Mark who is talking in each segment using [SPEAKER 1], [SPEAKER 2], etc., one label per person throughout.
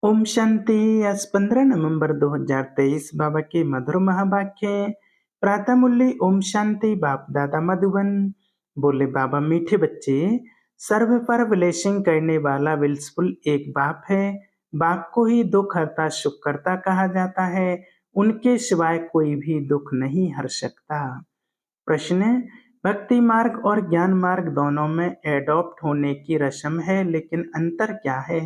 [SPEAKER 1] ओम शांति। आज 15 नवंबर 2023 बाबा के मधुर महावाक्य। प्रातः मुरली। ओम शांति। बाप दादा मधुबन। बोले बाबा, मीठे बच्चे, सर्व पर ब्लेसिंग करने वाला विल्सफुल एक बाप है। बाप को ही दुख हरता सुख करता कहा जाता है। उनके सिवाय कोई भी दुख नहीं हर सकता। प्रश्न: भक्ति मार्ग और ज्ञान मार्ग दोनों में एडॉप्ट होने की रस्म है, लेकिन अंतर क्या है?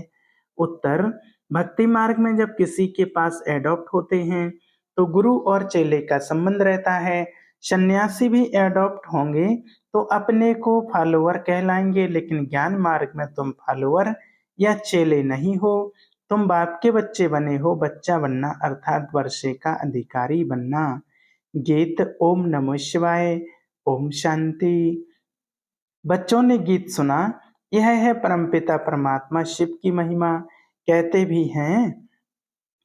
[SPEAKER 1] उत्तर: भक्ति मार्ग में जब किसी के पास एडॉप्ट होते हैं तो गुरु और चेले का संबंध रहता है। सन्यासी भी एडॉप्ट होंगे तो अपने को फॉलोअर कहलाएंगे, लेकिन ज्ञान मार्ग में तुम फॉलोअर या चेले नहीं हो, तुम बाप के बच्चे बने हो। बच्चा बनना अर्थात वर्षे का अधिकारी बनना। गीत। ओम नमः शिवाय। ओम शांति। बच्चों ने गीत सुना। यह है परमपिता परमात्मा शिव की महिमा। कहते भी हैं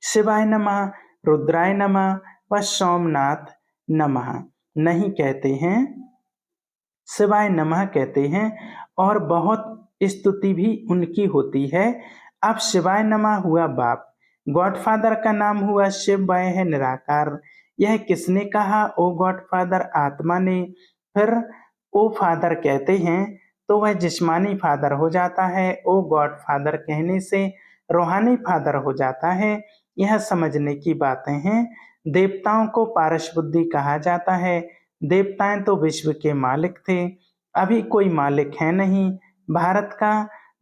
[SPEAKER 1] शिवाय नमः, रुद्राय नमः व सोमनाथ नमः। नहीं कहते हैं शिवाय नमः कहते हैं, और बहुत स्तुति भी उनकी होती है। अब शिवाय नमः हुआ बाप, गॉडफादर का नाम हुआ शिव, वह है निराकार। यह किसने कहा? ओ गॉडफादर, आत्मा ने। फिर ओ फादर कहते हैं तो वह जिस्मानी फादर हो जाता है। ओ गॉडफादर कहने से रूहानी फादर हो जाता है। यह समझने की बातें हैं। देवताओं को पारस बुद्धि कहा जाता है। देवताएं तो विश्व के मालिक थे, अभी कोई मालिक है नहीं। भारत का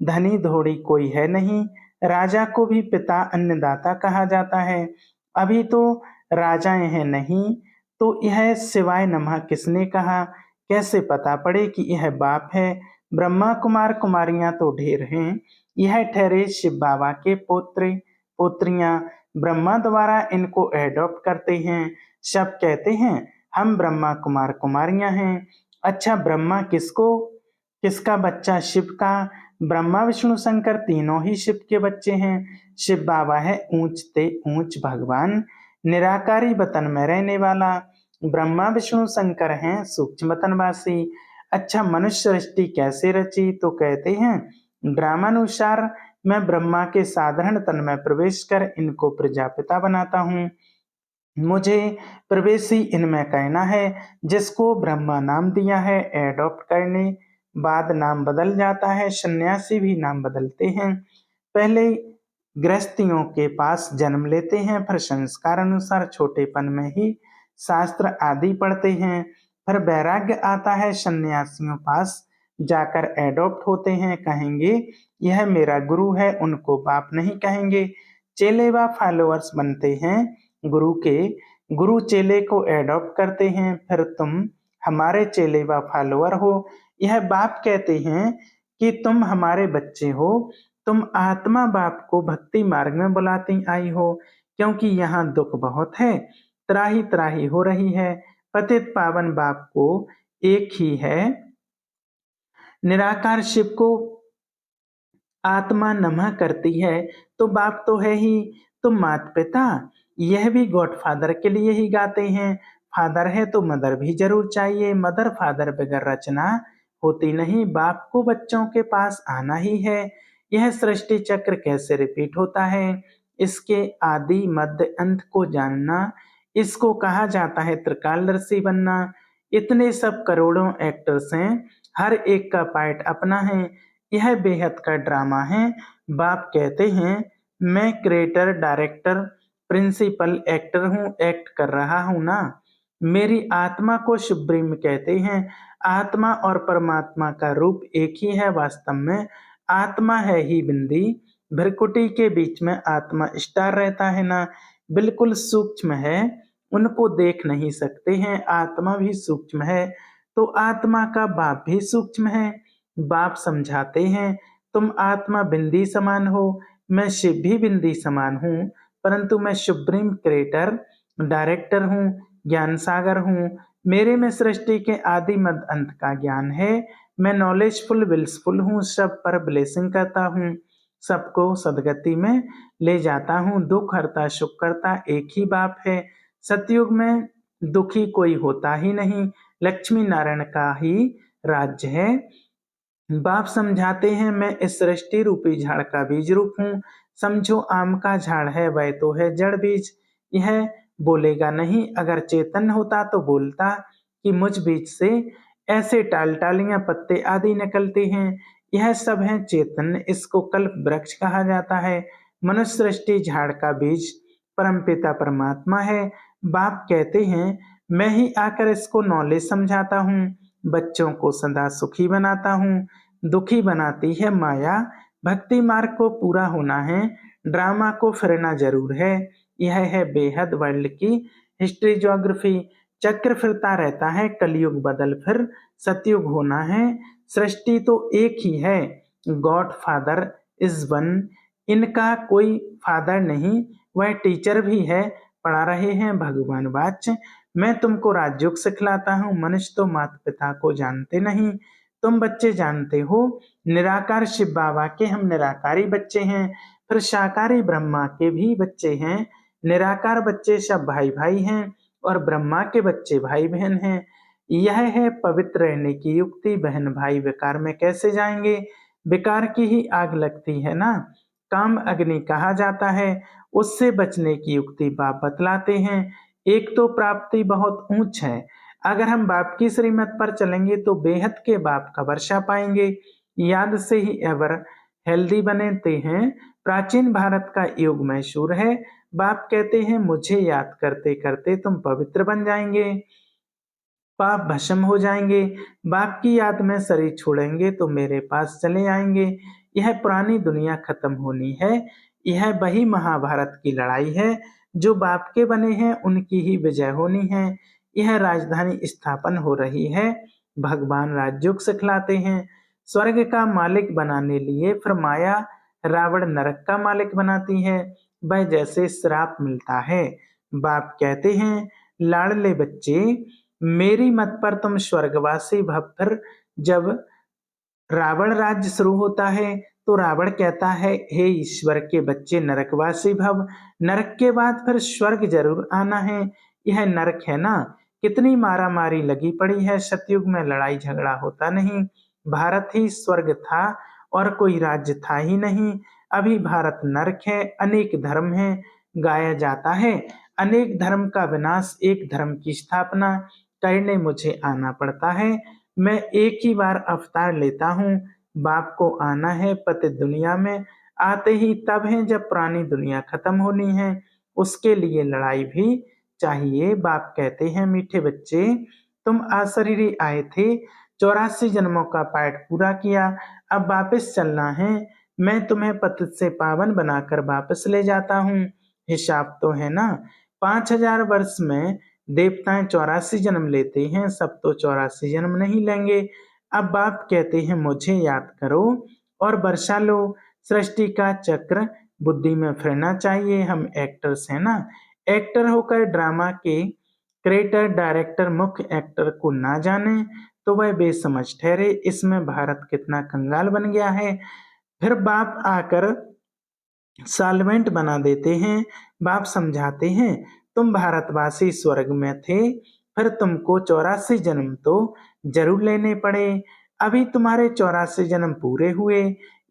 [SPEAKER 1] धनी धोड़ी कोई है नहीं। राजा को भी पिता अन्नदाता कहा जाता है, अभी तो राजाएं हैं नहीं। तो यह शिवाय नमः किसने कहा? कैसे पता पड़े कि यह बाप है? ब्रह्मा कुमार कुमारियां तो ढेर हैं, यह ठहरे शिव बाबा के पोत्र पोत्रियां। ब्रह्मा द्वारा इनको एडॉप्ट करते हैं। सब कहते हैं हम ब्रह्मा कुमार कुमारियां हैं। अच्छा, ब्रह्मा किसका बच्चा? शिव का। ब्रह्मा विष्णु शंकर तीनों ही शिव के बच्चे हैं। शिव बाबा है ऊंच ते ऊंच भगवान, निराकारी वतन में रहने वाला। ब्रह्मा विष्णु शंकर हैं सूक्ष्म वतनवासी। अच्छा, मनुष्य सृष्टि कैसे रची? तो कहते हैं ड्रामानुसार मैं ब्रह्मा के साधारण तन में प्रवेश कर इनको प्रजापिता बनाता हूँ। मुझे प्रवेशी इनमें कहना है। जिसको ब्रह्मा नाम दिया है, एडॉप्ट करने बाद नाम बदल जाता है। सन्यासी भी नाम बदलते हैं। पहले गृहस्थियों के पास जन्म लेते हैं, फिर संस्कार अनुसार छोटेपन में ही शास्त्र आदि पढ़ते हैं। फिर वैराग्य आता है, सन्यासियों पास जाकर एडॉप्ट होते हैं। कहेंगे यह मेरा गुरु है, उनको बाप नहीं कहेंगे। चेले व फॉलोअर्स बनते हैं गुरु के। गुरु चेले को एडॉप्ट करते हैं, फिर तुम हमारे चेले व फॉलोअर हो। यह बाप कहते हैं कि तुम हमारे बच्चे हो। तुम आत्मा बाप को भक्ति मार्ग में बुलाती आई हो, क्योंकि यहाँ दुख बहुत है, त्राही त्राही हो रही है। पतित पावन बाप को एक ही है। निराकार शिव को आत्मा नमः करती है, तो बाप तो है ही। तो माता पिता यह भी गॉडफादर के लिए ही गाते हैं। फादर है तो मदर भी जरूर चाहिए। मदर फादर बगैर रचना होती नहीं। बाप को बच्चों के पास आना ही है। यह सृष्टि चक्र कैसे रिपीट होता है, इसके आदि मध्य अंत को जानना, इसको कहा जाता है त्रिकालदर्शी बनना। इतने सब करोड़ों एक्टर्स हैं, हर एक का पार्ट अपना है। यह बेहद का ड्रामा है। बाप कहते हैं मैं क्रिएटर डायरेक्टर प्रिंसिपल एक्टर हूँ, एक्ट कर रहा हूँ ना। मेरी आत्मा को सुप्रीम कहते हैं। आत्मा और परमात्मा का रूप एक ही है। वास्तव में आत्मा है ही बिंदी, भ्रकुटी के बीच में आत्मा स्टार रहता है ना, बिल्कुल सूक्ष्म है, उनको देख नहीं सकते हैं। आत्मा भी सूक्ष्म है, तो आत्मा का बाप भी सूक्ष्म है। बाप समझाते हैं तुम आत्मा बिंदी समान हो, मैं शिव भी बिंदी समान हूँ, परंतु मैं सुप्रीम क्रिएटर डायरेक्टर हूँ, ज्ञान सागर हूँ। मेरे में सृष्टि के आदि मध्य अंत का ज्ञान है। मैं नॉलेजफुल विल्सफुल हूँ, सब पर ब्लेसिंग करता हूँ, सबको सदगति में ले जाता हूँ। दुख हरता सुख करता एक ही बाप है। सतयुग में दुखी कोई होता ही नहीं, लक्ष्मी नारायण का ही राज्य है। बाप समझाते हैं मैं इस सृष्टि रूपी झाड़ का बीज रूप हूँ, समझो आम का झाड़ है, वह तो है जड़ बीज। यह बोलेगा नहीं, अगर चेतन होता तो बोलता कि मुझ बीज से ऐसे टालियां पत्ते आदि निकलते हैं। यह सब है चेतन, इसको कल्प वृक्ष कहा जाता है। मनुष्य सृष्टि झाड़ का बीज परमपिता परमात्मा है। बाप कहते हैं मैं ही आकर इसको नॉलेज समझाता हूँ, बच्चों को सदा सुखी बनाता हूँ। दुखी बनाती है माया, भक्ति मार्ग को पूरा होना है, ड्रामा को फिरना जरूर है। यह है बेहद वर्ल्ड की हिस्ट्री ज्योग्राफी। चक्र फिरता रहता है, कलयुग बदल फिर सतयुग होना है। सृष्टि तो एक ही है, गॉड फादर इज वन। इनका कोई फादर नहीं, वह टीचर भी है, पढ़ा रहे हैं भगवान वाच्य। मैं तुमको राजयोग सिखलाता हूँ, मनुष्य तो माता पिता को जानते नहीं, तुम बच्चे जानते हो। निराकार शिव बाबा के हम निराकारी बच्चे हैं, फिर साकारी ब्रह्मा के भी बच्चे हैं। निराकार बच्चे सब भाई भाई हैं और ब्रह्मा के बच्चे भाई बहन हैं। यह है पवित्र रहने की युक्ति। बहन भाई विकार में कैसे जाएंगे, विकार की ही आग लगती है ना, काम अग्नि कहा जाता है। उससे बचने की युक्ति बाप बतलाते हैं। एक तो प्राप्ति बहुत ऊंच है, अगर हम बाप की श्रीमत पर चलेंगे तो बेहद के बाप का वर्षा पाएंगे। याद से ही एवर हेल्दी बनते हैं। प्राचीन भारत का युग मशहूर है। बाप कहते हैं मुझे याद करते करते तुम पवित्र बन जाएंगे, पाप भस्म हो जाएंगे। बाप की याद में शरीर छोड़ेंगे तो मेरे पास चले आएंगे। यह पुरानी दुनिया खत्म होनी है। यह वही महाभारत की लड़ाई है, जो बाप के बने हैं उनकी ही विजय होनी है। यह राजधानी स्थापन हो रही है, भगवान राजयोग सिखलाते हैं। स्वर्ग का मालिक बनाने लिए फिर माया रावण नरक का मालिक बनाती है, वह जैसे श्राप मिलता है। बाप कहते हैं लाडले बच्चे, मेरी मत पर तुम स्वर्गवासी भव। फिर जब रावण राज्य शुरू होता है तो रावण कहता है हे ईश्वर के बच्चे नरकवासी भव, नरक के बाद फिर स्वर्ग जरूर आना है। यह नरक है ना, कितनी मारा मारी लगी पड़ी है। सतयुग में लड़ाई झगड़ा होता नहीं, भारत ही स्वर्ग था और कोई राज्य था ही नहीं। अभी भारत नरक है, अनेक धर्म है, गाया जाता है अनेक धर्म का विनाश, एक धर्म की स्थापना करने मुझे आना पड़ता है। मैं एक ही बार अवतार लेता हूँ, बाप को आना है पति दुनिया में। आते ही तब है जब पुरानी दुनिया खत्म होनी है, उसके लिए लड़ाई भी चाहिए। बाप कहते हैं मीठे बच्चे, तुम अशरीरी आए थे, 84 जन्मों का पाठ पूरा किया, अब वापस चलना है। मैं तुम्हें पतित से पावन बनाकर वापस ले जाता हूँ। हिसाब तो है ना, 5000 वर्ष में देवताएं 84 जन्म लेते हैं, सब तो 84 जन्म नहीं लेंगे। अब बाप कहते हैं मुझे याद करो और बरसा लो। सृष्टि का चक्र बुद्धि में फिरना चाहिए। हम एक्टर्स हैं ना, एक्टर होकर ड्रामा के क्रिएटर डायरेक्टर मुख्य एक्टर को ना जाने तो वह बेसमझ ठहरे। इसमें भारत कितना कंगाल बन गया है। फिर बाप आकर सॉल्वेंट बना देते हैं। बाप समझाते हैं तुम भारतवासी स्वर्ग में थे, फिर तुमको 84 जन्म तो जरूर लेने पड़े। अभी तुम्हारे 84 जन्म पूरे हुए,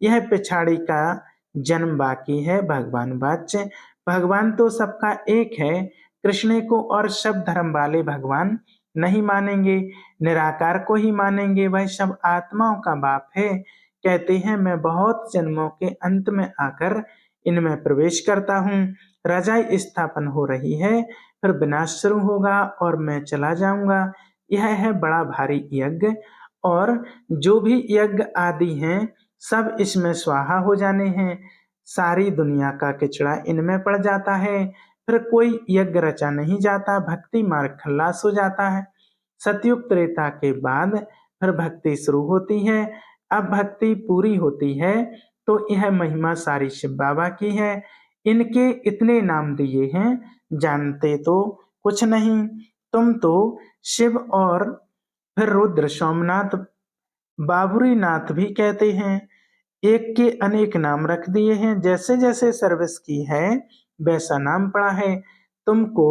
[SPEAKER 1] यह पिछाड़ी का जन्म बाकी है। भगवान वाच्य, भगवान तो सबका एक है। कृष्ण को और सब धर्म वाले भगवान नहीं मानेंगे, निराकार को ही मानेंगे, वह सब आत्माओं का बाप है। कहते हैं मैं बहुत जन्मों के अंत में आकर इनमें प्रवेश करता हूँ। रजाई स्थापन हो रही है, फिर विनाश शुरू होगा और मैं चला जाऊंगा। यह है बड़ा भारी यज्ञ, और जो भी यज्ञ आदि हैं सब इसमें स्वाहा हो जाने हैं। सारी दुनिया का किचड़ा इनमें पड़ जाता है, फिर कोई यज्ञ रचा नहीं जाता, भक्ति मार्ग खल्लास हो जाता है। सतयुग त्रेता के बाद फिर भक्ति शुरू होती है। अब भक्ति पूरी होती है तो यह महिमा सारी शिव बाबा की है। इनके इतने नाम दिए हैं, जानते तो कुछ नहीं। तुम तो शिव और फिर रुद्र, सोमनाथ, बाबुरी नाथ भी कहते हैं। एक के अनेक नाम रख दिए हैं, जैसे जैसे सर्विस की है वैसा नाम पड़ा है। तुमको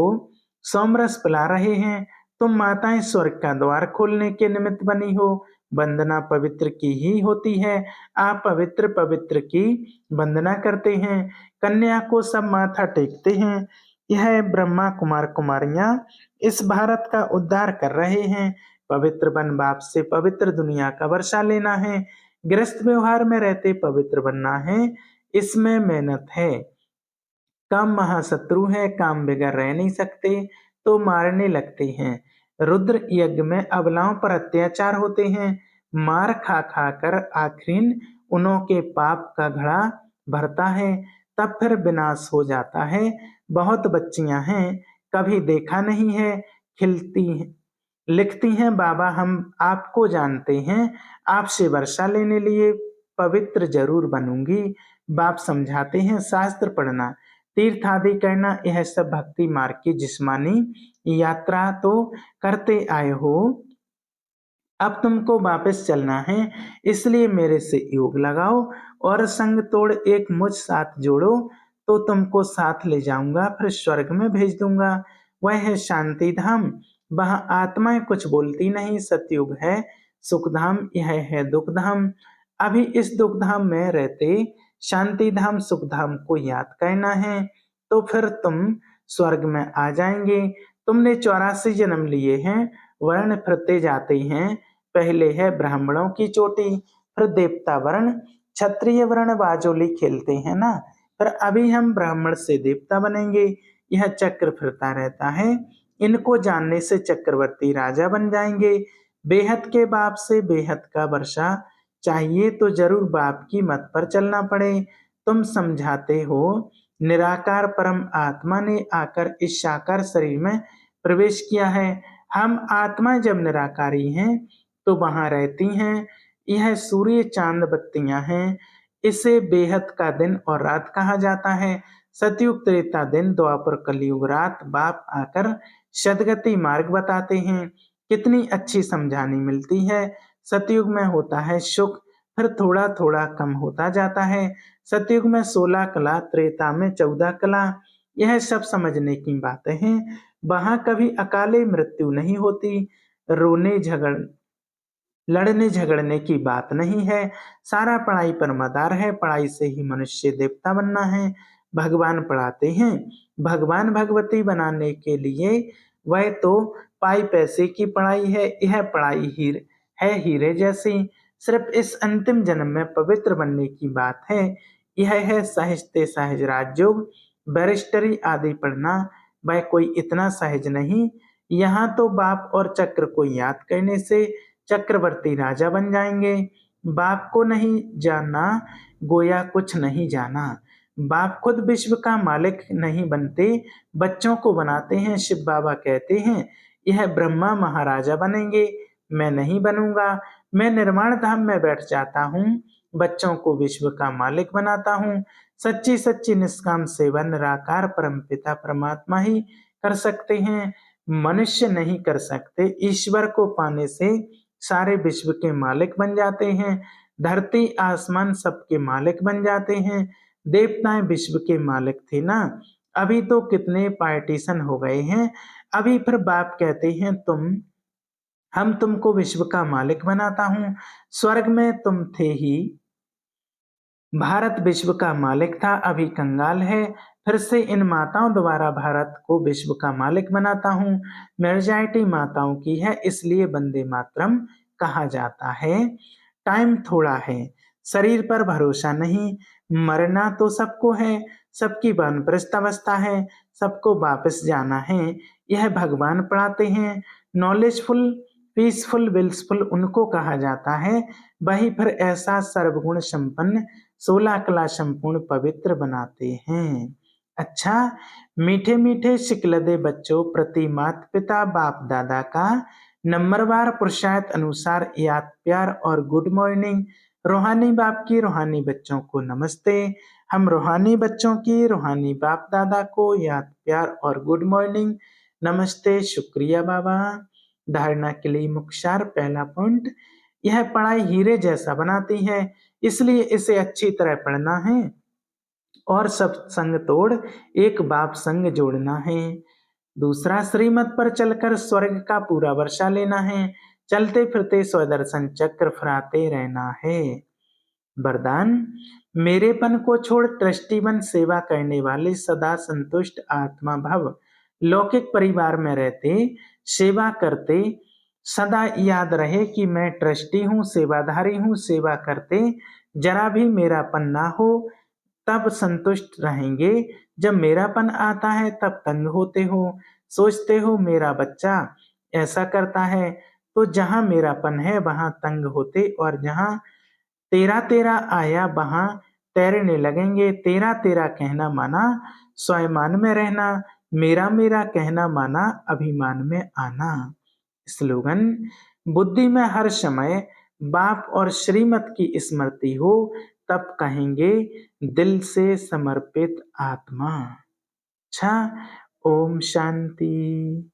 [SPEAKER 1] सोमरस पिला रहे हैं, तुम माताएं स्वर्ग का द्वार खोलने के निमित्त बनी हो। वंदना पवित्र की ही होती है। आप पवित्र पवित्र की वंदना करते हैं। कन्या को सब माथा टेकते हैं। यह ब्रह्मा कुमार कुमारियां इस भारत का उद्धार कर रहे हैं। पवित्र बन बाप से पवित्र दुनिया का वर्षा लेना है। गृहस्थ व्यवहार में रहते पवित्र बनना है, इसमें मेहनत है। काम महाशत्रु है, काम बगैर रह नहीं सकते तो मारने लगते हैं। रुद्र यज्ञ में अबलाओं पर अत्याचार होते हैं। मार खा खा कर आखिर उन्हों के पाप का घड़ा भरता है, तब फिर विनाश हो जाता है। बहुत बच्चियां हैं, कभी देखा नहीं है, खिलती हैं, लिखती हैं बाबा हम आपको जानते हैं, आपसे वर्षा लेने लिए पवित्र जरूर बनूंगी। बाप समझाते हैं शास्त्र पढ़ना, तीर्थ आदि करना, यह सब भक्ति मार्ग की जिस्मानी यात्रा तो करते आए हो, अब तुमको वापस चलना है, इसलिए मेरे से योग लगाओ और संग तोड़ एक मुझ साथ जोड़ो, तो तुमको साथ ले जाऊंगा, फिर स्वर्ग में भेज दूंगा। वह है शांति धाम, वहां आत्माएं कुछ बोलती नहीं, सतयुग है सुखधाम, यह है दुखधाम। अभी इस दुखधाम में रहते शांति धाम सुखधाम को याद करना है, तो फिर तुम स्वर्ग में आ जाएंगे। तुमने 84 जन्म लिए हैं, वर्ण फिरते जाते हैं। पहले है ब्राह्मणों की चोटी, फिर देवता वर्ण, क्षत्रिय वर्ण बाजोली खेलते हैं ना, फिर अभी हम ब्राह्मण से देवता बनेंगे। यह चक्र फिरता रहता है, इनको जानने से चक्रवर्ती राजा बन जाएंगे। बेहद के बाप से बेहद का वर्षा चाहिए तो जरूर बाप की मत पर चलना पड़े। तुम समझाते हो निराकार परम आत्मा ने आकर इस साकार शरीर में प्रवेश किया है। हम आत्मा जब निराकारी हैं तो वहां रहती हैं। यह सूर्य चांद बत्तियां हैं, इसे बेहद का दिन और रात कहा जाता है। सतयुग त्रेता दिन, द्वापर कलयुग रात। बाप आकर सदगति मार्ग बताते हैं, कितनी अच्छी समझानी मिलती है। सतयुग में होता है सुख, फिर थोड़ा थोड़ा कम होता जाता है। सतयुग में 16 कला, त्रेता में 14 कला, यह सब समझने की बातें हैं। वहां कभी अकाले मृत्यु नहीं होती, रोने झगड़ लड़ने झगड़ने की बात नहीं है। सारा पढ़ाई पर मदार है, पढ़ाई से ही मनुष्य देवता बनना है। भगवान पढ़ाते हैं, भगवान भगवती बनाने के लिए वह तो पाई पैसे की पढ़ाई है। यह पढ़ाई है हीरे जैसी, सिर्फ इस अंतिम जन्म में पवित्र बनने की बात है। यह है सहजते सहज राजयोग, बैरिस्टरी आदि पढ़ना, वह कोई इतना सहज नहीं। यहाँ तो बाप और चक्र को याद करने से चक्रवर्ती राजा बन जाएंगे। बाप को नहीं जाना, गोया कुछ नहीं जाना। बाप खुद विश्व का मालिक नहीं बनते, बच्चों को बनाते हैं। शिव बाबा कहते हैं यह ब्रह्मा महाराजा बनेंगे, मैं नहीं बनूंगा। मैं निर्माण धाम में बैठ जाता हूँ, बच्चों को विश्व का मालिक बनाता हूँ। सच्ची सच्ची निष्काम सेवा निराकार परम पिता परमात्मा ही कर सकते हैं, मनुष्य नहीं कर सकते। ईश्वर को पाने से सारे विश्व के मालिक बन जाते हैं, धरती आसमान सबके मालिक बन जाते हैं। देवताएं विश्व के मालिक थे ना, अभी तो कितने पार्टीशन हो गए हैं। अभी फिर बाप कहते हैं हम तुमको विश्व का मालिक बनाता हूँ। स्वर्ग में तुम थे ही, भारत विश्व का मालिक था, अभी कंगाल है। फिर से इन माताओं द्वारा भारत को विश्व का मालिक बनाता हूँ। मेजॉरिटी माताओं की है, इसलिए वंदे मातरम कहा जाता है। टाइम थोड़ा है, शरीर पर भरोसा नहीं, मरना तो सबको है, सबकी वानप्रस्थ अवस्था है, सबको वापस जाना है। यह भगवान पढ़ाते हैं। नॉलेजफुल, पीसफुल, विल्सफुल उनको कहा जाता है, वही फिर ऐसा सर्वगुण संपन्न 16 कला संपूर्ण पवित्र बनाते हैं। अच्छा, मीठे मीठे शिकलदे बच्चों प्रति माता पिता बाप दादा का नंबरवार पुरुषार्थ अनुसार याद प्यार और गुड मॉर्निंग। रूहानी बाप की रूहानी बच्चों को नमस्ते। हम रूहानी बच्चों की रूहानी बाप दादा को याद प्यार और गुड मॉर्निंग, नमस्ते, शुक्रिया बाबा। धारणा के लिए मुख्यार पहला पॉइंट, यह पढ़ाई हीरे जैसा बनाती है, इसलिए इसे अच्छी तरह पढ़ना है और सब संग तोड़ एक बाप संग जोड़ना है। दूसरा, श्रीमत पर चलकर स्वर्ग का पूरा वर्षा लेना है। चलते फिरते स्वदर्शन चक्र फहराते रहना है। वरदान, मेरेपन को छोड़ ट्रस्टी बन सेवा करने वाले सदा संतुष्ट आत्मा भव। लौकिक परिवार में रहते, सेवा करते, सदा याद रहे कि मैं ट्रस्टी हूँ, सेवाधारी हूँ। सेवा करते जरा भी मेरापन ना हो तब संतुष्ट रहेंगे, जब मेरापन आता है तब तंग होते हो। सोचते हो मेरा बच्चा ऐसा करता है, तो जहाँ मेरापन है वहां तंग होते, और जहाँ तेरा तेरा आया वहां तैरने लगेंगे। तेरा तेरा कहना माना स्वाभिमान में रहना, मेरा मेरा कहना माना अभिमान में आना। स्लोगन, बुद्धि में हर समय बाप और श्रीमत की स्मृति हो तब कहेंगे दिल से समर्पित आत्मा। अच्छा, ओम शांति।